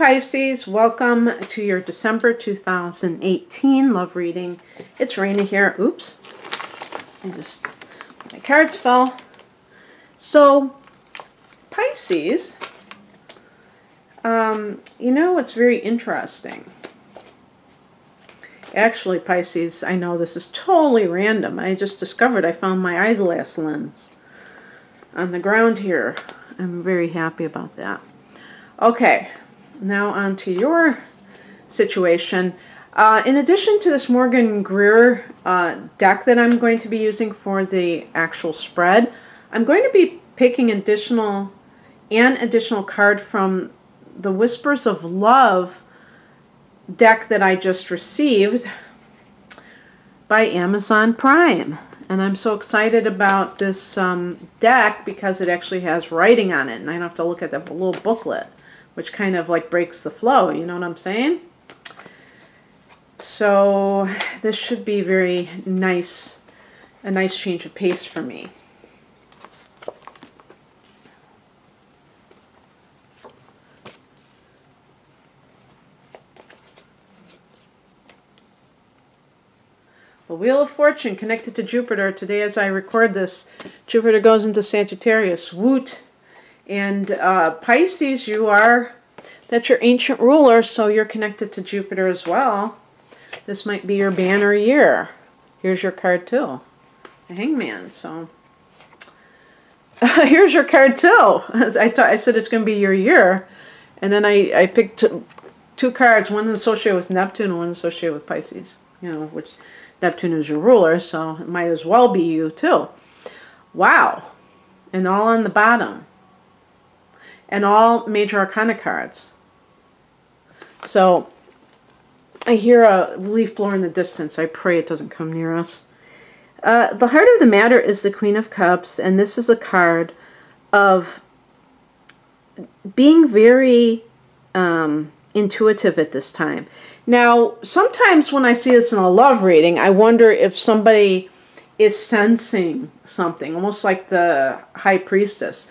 Pisces, welcome to your December 2018 love reading. It's Raina here. Oops. My cards fell. So, Pisces, you know, it's very interesting. Actually, Pisces, I know this is totally random. I just discovered I found my eyeglass lens on the ground here. I'm very happy about that. Okay, now on to your situation. In addition to this Morgan Greer deck that I'm going to be using for the actual spread, I'm going to be picking an additional card from the Whispers of Love deck that I just received by Amazon Prime. And I'm so excited about this deck because it actually has writing on it, and I don't have to look at the little booklet, which kind of like breaks the flow, you know what I'm saying? So this should be very nice, a nice change of pace for me. The Wheel of Fortune connected to Jupiter. Today as I record this, Jupiter goes into Sagittarius. Woot! And Pisces, that's your ancient ruler, so you're connected to Jupiter as well. This might be your banner year. Here's your card too. The Hangman, so. Here's your card too. I said it's going to be your year. And then I picked two cards, one associated with Neptune and one associated with Pisces. You know, which Neptune is your ruler, so it might as well be you too. Wow. And all on the bottom. And all major arcana cards. So, I hear a leaf blower in the distance. I pray it doesn't come near us. The heart of the matter is the Queen of Cups, and this is a card of being very intuitive at this time. Now, sometimes when I see this in a love reading, I wonder if somebody is sensing something, almost like the High Priestess.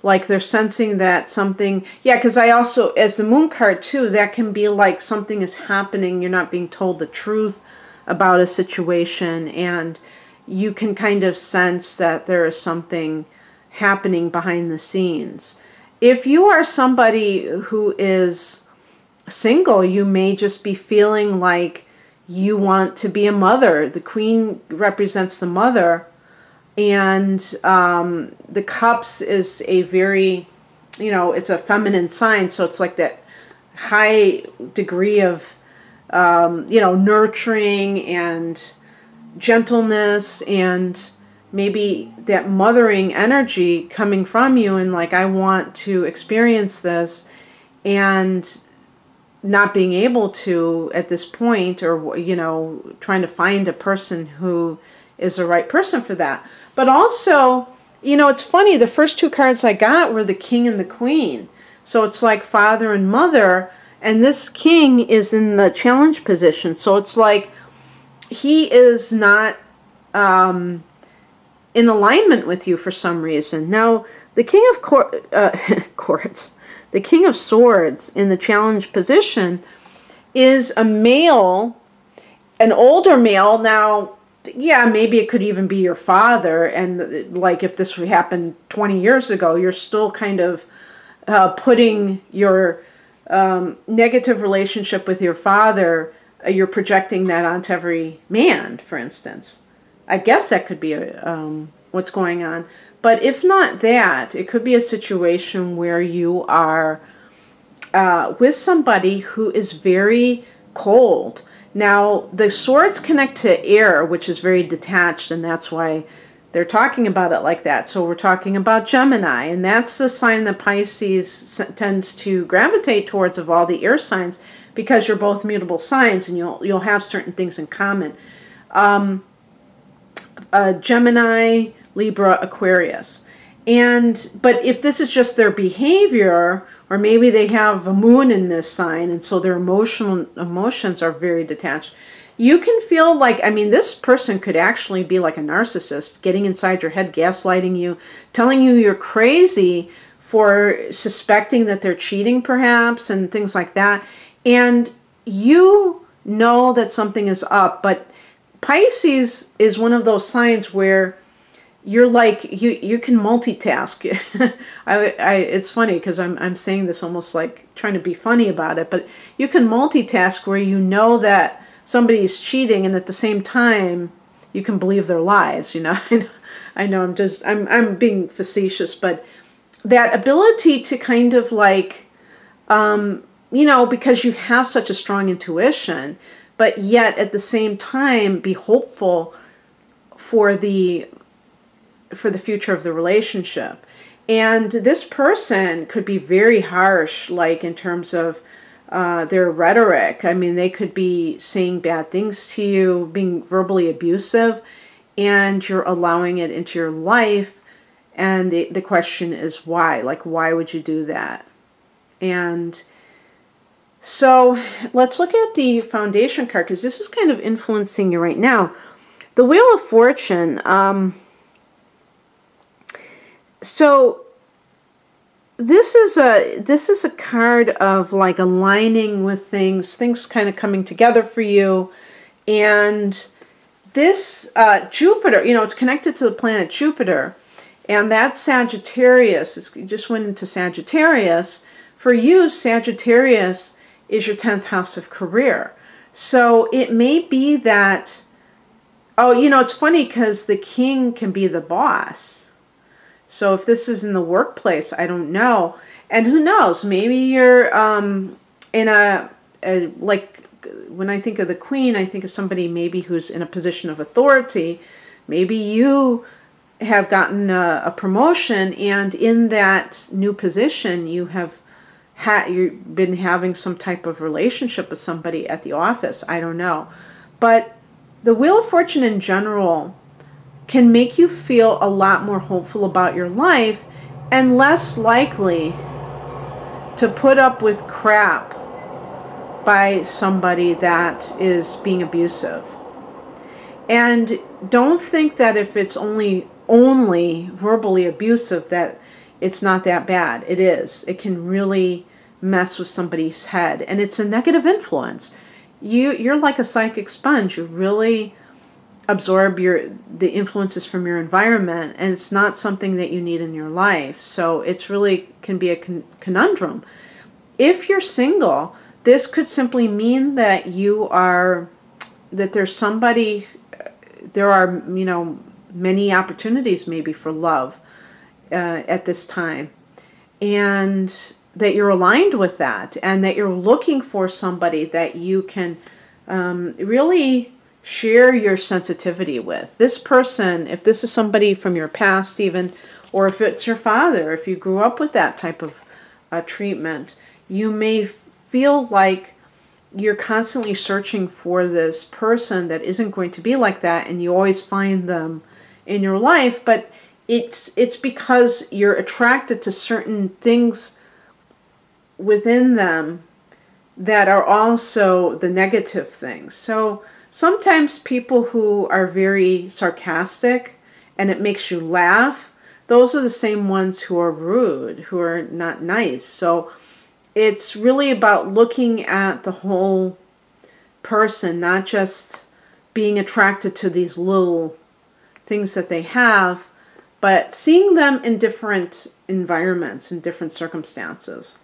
Like they're sensing that something, yeah, because I also, as the Moon card too, that can be like something is happening, you're not being told the truth about a situation, and you can kind of sense that there is something happening behind the scenes. If you are somebody who is single, you may just be feeling like you want to be a mother. The Queen represents the mother, and the Cups is a very, you know, it's a feminine sign, so it's like that high degree of, you know, nurturing and gentleness, and maybe that mothering energy coming from you, and like, I want to experience this, and not being able to at this point, or, you know, trying to find a person who is the right person for that. But also, you know, it's funny, the first two cards I got were the King and the Queen. So it's like father and mother, and this King is in the challenge position. So it's like he is not in alignment with you for some reason. Now, the King of Courts, the King of Swords in the challenge position is a male, an older male. Now, yeah, maybe it could even be your father, and like if this happened 20 years ago, you're still kind of putting your negative relationship with your father, you're projecting that onto every man, for instance. I guess that could be what's going on. But if not that, it could be a situation where you are with somebody who is very cold. Now, the swords connect to air, which is very detached, and that's why they're talking about it like that. So we're talking about Gemini, and that's the sign that Pisces tends to gravitate towards of all the air signs, because you're both mutable signs, and you'll have certain things in common. Gemini, Libra, Aquarius. But if this is just their behavior, or maybe they have a moon in this sign, and so their emotions are very detached, you can feel like, I mean, this person could actually be like a narcissist, getting inside your head, gaslighting you, telling you you're crazy for suspecting that they're cheating perhaps and things like that. And you know that something is up, but Pisces is one of those signs where you're like, you can multitask. It's funny because I'm saying this almost like trying to be funny about it, but you can multitask where you know that somebody is cheating and at the same time you can believe their lies, you know. I know I'm being facetious, but that ability to kind of like, you know, because you have such a strong intuition, but yet at the same time be hopeful for the future of the relationship. And this person could be very harsh, like in terms of their rhetoric. I mean, they could be saying bad things to you, being verbally abusive, and you're allowing it into your life. And the question is why? Like, why would you do that? And so let's look at the foundation card, because this is kind of influencing you right now. The Wheel of Fortune. So this is a card of like aligning with things kind of coming together for you. And this Jupiter, you know, it's connected to the planet Jupiter. And that's Sagittarius. It just went into Sagittarius. For you, Sagittarius is your 10th house of career. So it may be that, oh, you know, it's funny because the king can be the boss. So if this is in the workplace, I don't know. And who knows, maybe you're in a like, when I think of the queen, I think of somebody maybe who's in a position of authority. Maybe you have gotten a promotion, and in that new position you've been having some type of relationship with somebody at the office. I don't know. But the Wheel of Fortune in general can make you feel a lot more hopeful about your life and less likely to put up with crap by somebody that is being abusive. And don't think that if it's only verbally abusive that it's not that bad. It is. It can really mess with somebody's head, and it's a negative influence. You're like a psychic sponge. You really absorb the influences from your environment, and it's not something that you need in your life. So it's really can be a conundrum. If you're single, this could simply mean that there's somebody, there are, you know, many opportunities maybe for love at this time, and that you're aligned with that, and that you're looking for somebody that you can really share your sensitivity with. This person, if this is somebody from your past even, or if it's your father, if you grew up with that type of treatment, you may feel like you're constantly searching for this person that isn't going to be like that, and you always find them in your life, but it's because you're attracted to certain things within them that are also the negative things. So sometimes people who are very sarcastic and it makes you laugh, those are the same ones who are rude, who are not nice. So it's really about looking at the whole person, not just being attracted to these little things that they have, but seeing them in different environments, in different circumstances.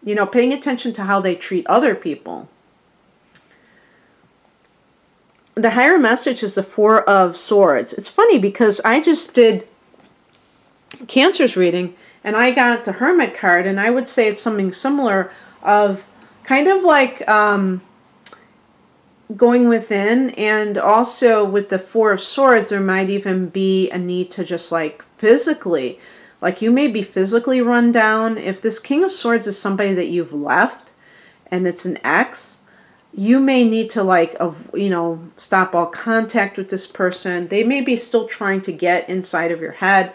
You know, paying attention to how they treat other people. The higher message is the Four of Swords. It's funny because I just did Cancer's reading and I got the Hermit card, and I would say it's something similar of kind of like going within, and also with the Four of Swords there might even be a need to just like physically, like you may be physically run down. If this King of Swords is somebody that you've left and it's an ex, you may need to like, you know, stop all contact with this person. They may be still trying to get inside of your head.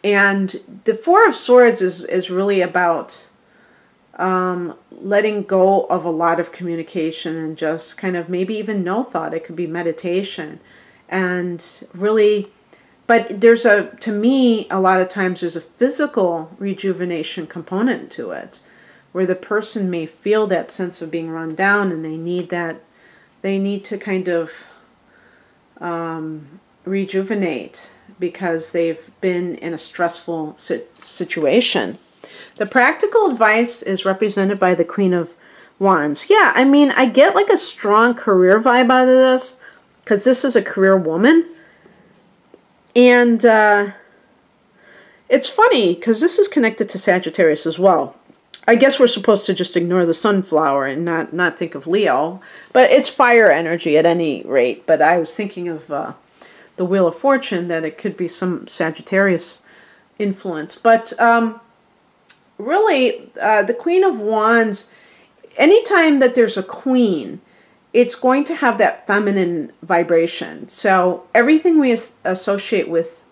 And the Four of Swords is really about letting go of a lot of communication and just kind of maybe even no thought. It could be meditation, and really But there's to me, a lot of times there's a physical rejuvenation component to it, where the person may feel that sense of being run down, and they need to kind of rejuvenate because they've been in a stressful situation. The practical advice is represented by the Queen of Wands. Yeah, I mean, I get like a strong career vibe out of this, because this is a career woman. And it's funny, because this is connected to Sagittarius as well. I guess we're supposed to just ignore the sunflower and not think of Leo. But it's fire energy at any rate. But I was thinking of the Wheel of Fortune, that it could be some Sagittarius influence. But really, the Queen of Wands, anytime that there's a queen, it's going to have that feminine vibration. So everything we associate with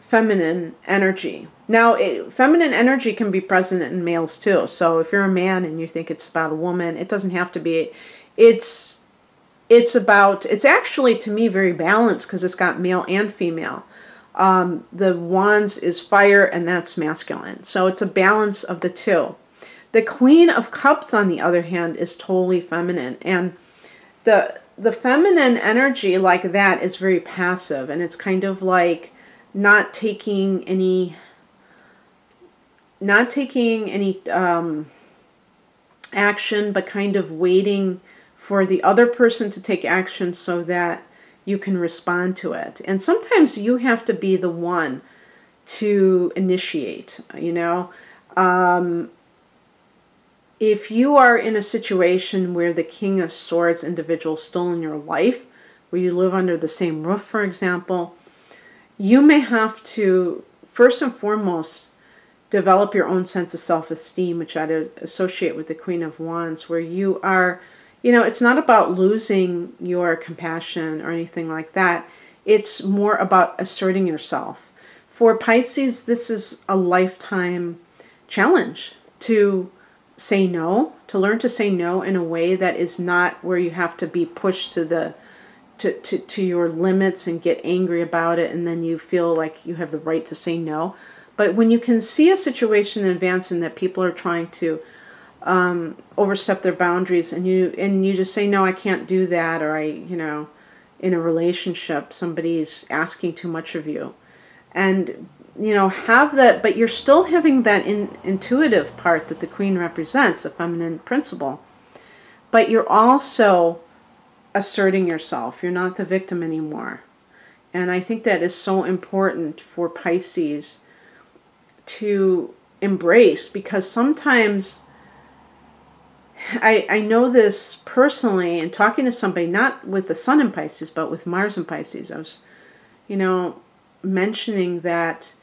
feminine energy. Now, feminine energy can be present in males too. So if you're a man and you think it's about a woman, it doesn't have to be. It's actually, to me, very balanced, because it's got male and female. The Wands is fire, and that's masculine. So it's a balance of the two. The Queen of Cups, on the other hand, is totally feminine. And the feminine energy like that is very passive, and it's kind of like not taking any action, but kind of waiting for the other person to take action so that you can respond to it. And sometimes you have to be the one to initiate, you know. If you are in a situation where the King of Swords individual is still in your life, where you live under the same roof, for example, you may have to, first and foremost, develop your own sense of self-esteem, which I'd associate with the Queen of Wands, where you are, you know, it's not about losing your compassion or anything like that. It's more about asserting yourself. For Pisces, this is a lifetime challenge to say no, to learn to say no in a way that is not where you have to be pushed to your limits and get angry about it, and then you feel like you have the right to say no. But when you can see a situation in advance and that people are trying to overstep their boundaries, and you just say, no, I can't do that, or you know, in a relationship, somebody's asking too much of you, and you know, have that, but you're still having that intuitive part that the Queen represents, the feminine principle, but you're also asserting yourself. You're not the victim anymore. And I think that is so important for Pisces to embrace, because sometimes I know this personally, and talking to somebody, not with the Sun in Pisces, but with Mars in Pisces, I was, you know, mentioning that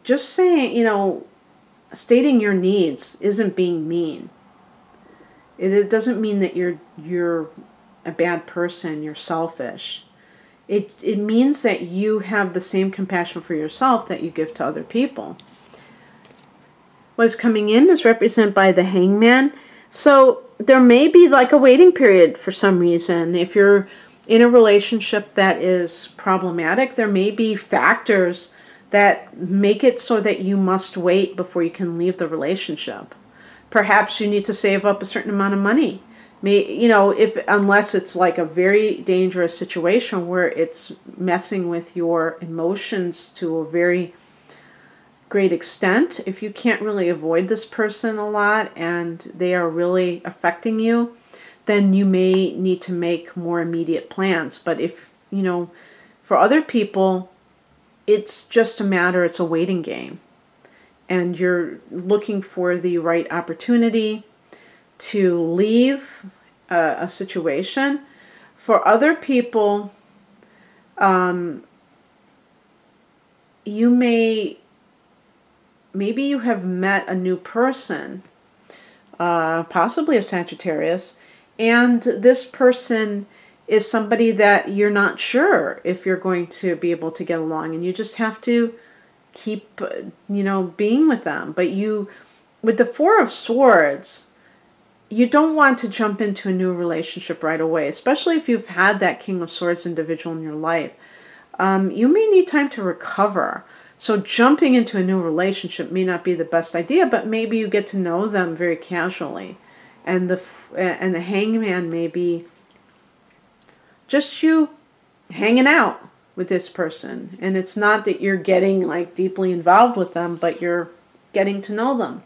just saying, you know, stating your needs isn't being mean. It doesn't mean that you're a bad person, you're selfish. It means that you have the same compassion for yourself that you give to other people. What's coming in is represented by the Hangman. So there may be like a waiting period for some reason. If you're in a relationship that is problematic, there may be factors that make it so that you must wait before you can leave the relationship. Perhaps you need to save up a certain amount of money. You know, unless it's like a very dangerous situation where it's messing with your emotions to a very great extent. If you can't really avoid this person a lot and they are really affecting you, then you may need to make more immediate plans. But if, you know, for other people, it's just a matter, it's a waiting game. And you're looking for the right opportunity to leave a situation. For other people, maybe you have met a new person, possibly a Sagittarius, and this person is somebody that you're not sure if you're going to be able to get along, and you just have to keep, you know, being with them. But with the Four of Swords, you don't want to jump into a new relationship right away, especially if you've had that King of Swords individual in your life. you may need time to recover. So jumping into a new relationship may not be the best idea, but maybe you get to know them very casually. And the hangman may be just you hanging out with this person. And it's not that you're getting like deeply involved with them, but you're getting to know them.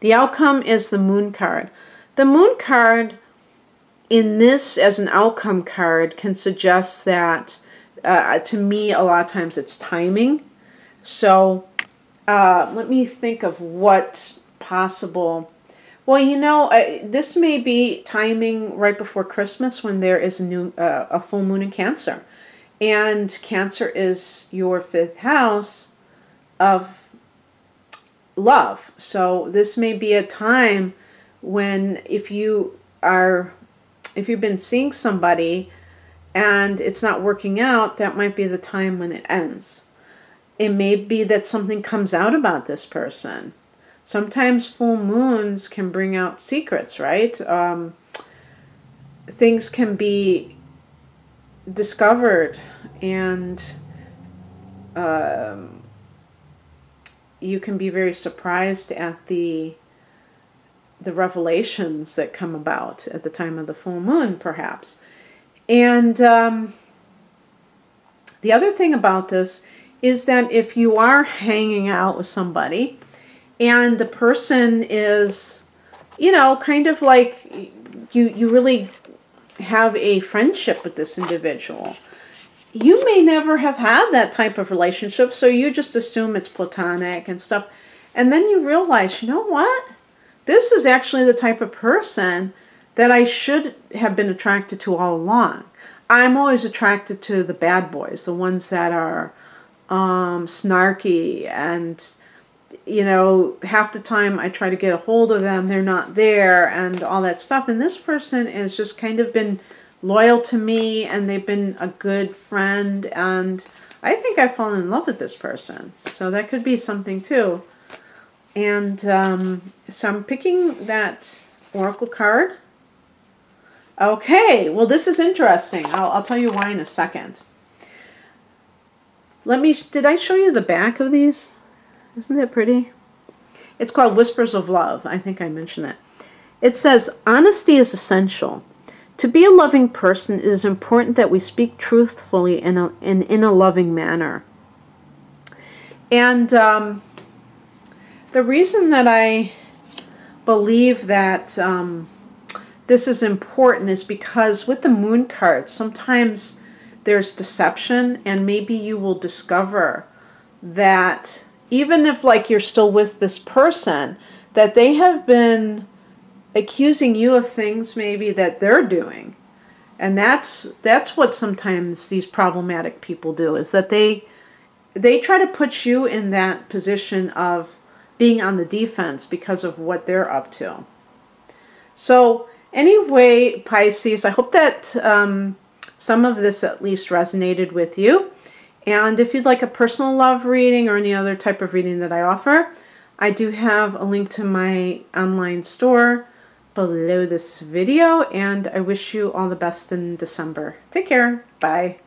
The outcome is the Moon card. The Moon card in this as an outcome card can suggest that, to me, a lot of times it's timing. So let me think of what possible. Well, you know, this may be timing right before Christmas when there is a full moon in Cancer. And Cancer is your 5th house of love. So this may be a time when if you've been seeing somebody and it's not working out, that might be the time when it ends. It may be that something comes out about this person. Sometimes full moons can bring out secrets, right? Things can be discovered, and you can be very surprised at the revelations that come about at the time of the full moon, perhaps. And the other thing about this is that if you are hanging out with somebody and the person is, you know, kind of like you really have a friendship with this individual, you may never have had that type of relationship, so you just assume it's platonic and stuff. And then you realize, you know what? This is actually the type of person that I should have been attracted to all along. I'm always attracted to the bad boys, the ones that are snarky, and, you know, half the time I try to get a hold of them, they're not there, and all that stuff. And this person has just kind of been loyal to me, and they've been a good friend, and I think I've fallen in love with this person. So that could be something too. And so I'm picking that oracle card. Okay, well, this is interesting. I'll tell you why in a second. Did I show you the back of these? Isn't it pretty? It's called Whispers of Love. I think I mentioned that. It says, honesty is essential. To be a loving person, it is important that we speak truthfully and in a loving manner. And the reason that I believe that this is important is because with the Moon card, sometimes there's deception, and maybe you will discover that even if like you're still with this person, that they have been accusing you of things maybe that they're doing. And that's what sometimes these problematic people do, is that they try to put you in that position of being on the defense because of what they're up to. So anyway, Pisces, I hope that some of this at least resonated with you. And if you'd like a personal love reading or any other type of reading that I offer, I do have a link to my online store below this video, and I wish you all the best in December. Take care. Bye.